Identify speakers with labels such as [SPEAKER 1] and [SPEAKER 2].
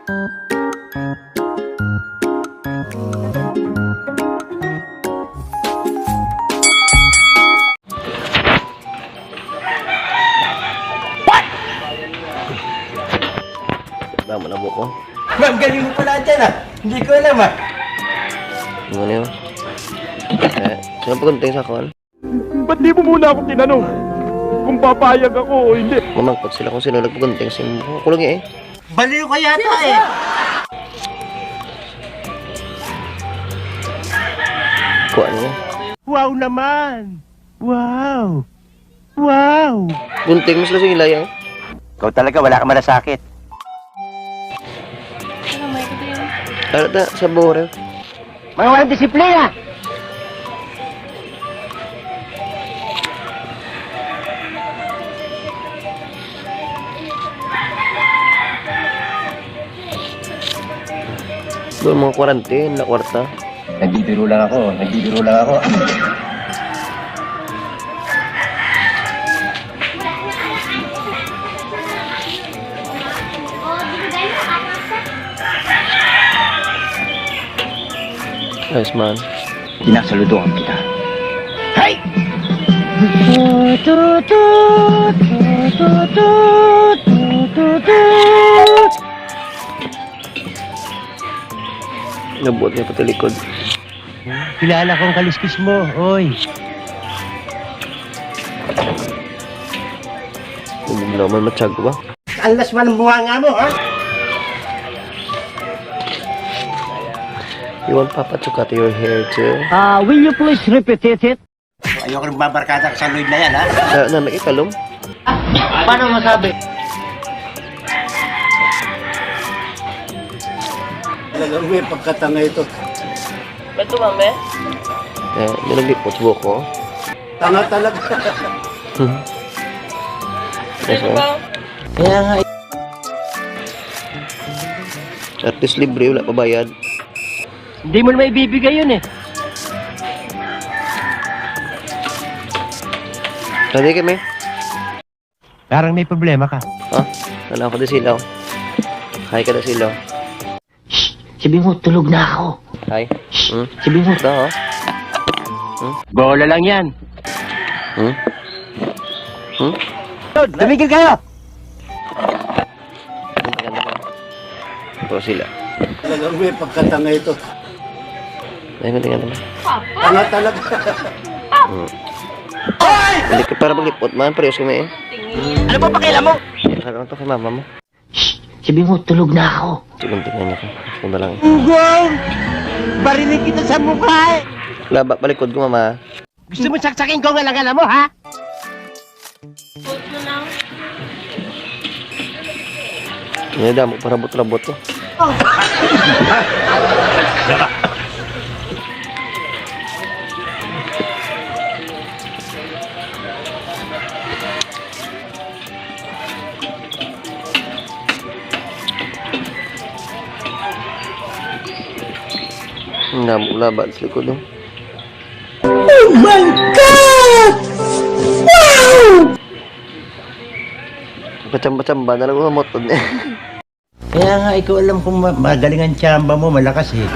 [SPEAKER 1] Tama na buko.
[SPEAKER 2] Ma'am, galing mo pala dyan ah. Hindi ko alam ah.
[SPEAKER 1] Ano yun? Sino pagunting sa kon?
[SPEAKER 3] Ba't di mo muna ako tinanong kung papayag ako o hindi?
[SPEAKER 1] Mamangkot sila kung sino nagpagunting sa kulong eh.
[SPEAKER 2] Baliw ka yata eh.
[SPEAKER 1] Kuha niya.
[SPEAKER 2] Wow naman. Wow. Wow.
[SPEAKER 1] Gunting mo sila sa ilayang.
[SPEAKER 2] Ikaw talaga, wala ka malasakit.
[SPEAKER 1] Ano na, sa bore.
[SPEAKER 2] Mga walang disiplina.
[SPEAKER 1] Doon mga quarantine na kwarta.
[SPEAKER 2] Nagbibiro lang ako.
[SPEAKER 1] Nice man.
[SPEAKER 2] Sinasaludoan kita. Hey!
[SPEAKER 1] Nabuot niya pati likod.
[SPEAKER 2] Kilala kong kaliskis mo, oy.
[SPEAKER 1] Naman matsyag ba?
[SPEAKER 2] Alas man ang bunga mo, ha?
[SPEAKER 1] You want Papa to cut your hair too?
[SPEAKER 4] Will you please repeat it?
[SPEAKER 2] Ayoko nang babarkada ka sa Lloyd na yan, ha?
[SPEAKER 1] Na nakikalom?
[SPEAKER 2] Paano masabi? Talagang may pagkatanga ito.
[SPEAKER 1] Ba't tumame? Nilagipot sa buko.
[SPEAKER 2] Tanga talaga.
[SPEAKER 1] Yes,
[SPEAKER 2] Kaya nga,
[SPEAKER 1] at least libre, wala pabayad.
[SPEAKER 4] Hindi mo na maibibigay yun eh.
[SPEAKER 1] Sabi kami.
[SPEAKER 2] parang may problema ka.
[SPEAKER 1] Ha? Kala ko na silaw. Hi ka na silaw.
[SPEAKER 4] Sabi mo, tulog na ako.
[SPEAKER 1] Hi.
[SPEAKER 4] Sabi mo,
[SPEAKER 1] Ito, oh.
[SPEAKER 4] bola lang yan.
[SPEAKER 2] Tumigil kayo!
[SPEAKER 1] Ito sila.
[SPEAKER 2] Talagang may pagkatanga ito.
[SPEAKER 1] Tingnan naman.
[SPEAKER 2] Tanga talaga.
[SPEAKER 1] Hindi ka para maglipot man. Parehas kami eh.
[SPEAKER 2] Ano ba pakialam mo?
[SPEAKER 1] Nakakang to kay mama mo.
[SPEAKER 4] Sabi mo, tulog na ako.
[SPEAKER 1] Sigong tingnan niya ko. Kung na lang eh.
[SPEAKER 2] Ugong! Barinig kita sa mukha eh!
[SPEAKER 1] Laba, balikod ko mama.
[SPEAKER 2] Gusto mo saksakin ko ang alangala mo, ha?
[SPEAKER 1] Ini damo para rabot-rabot to. Damo laban sa likod oh.
[SPEAKER 2] Oh my God! Wow!
[SPEAKER 1] Pacamba-camba na lang umamot niya.
[SPEAKER 2] Kaya nga, ikaw alam kung magaling ang tsamba mo, malakas eh.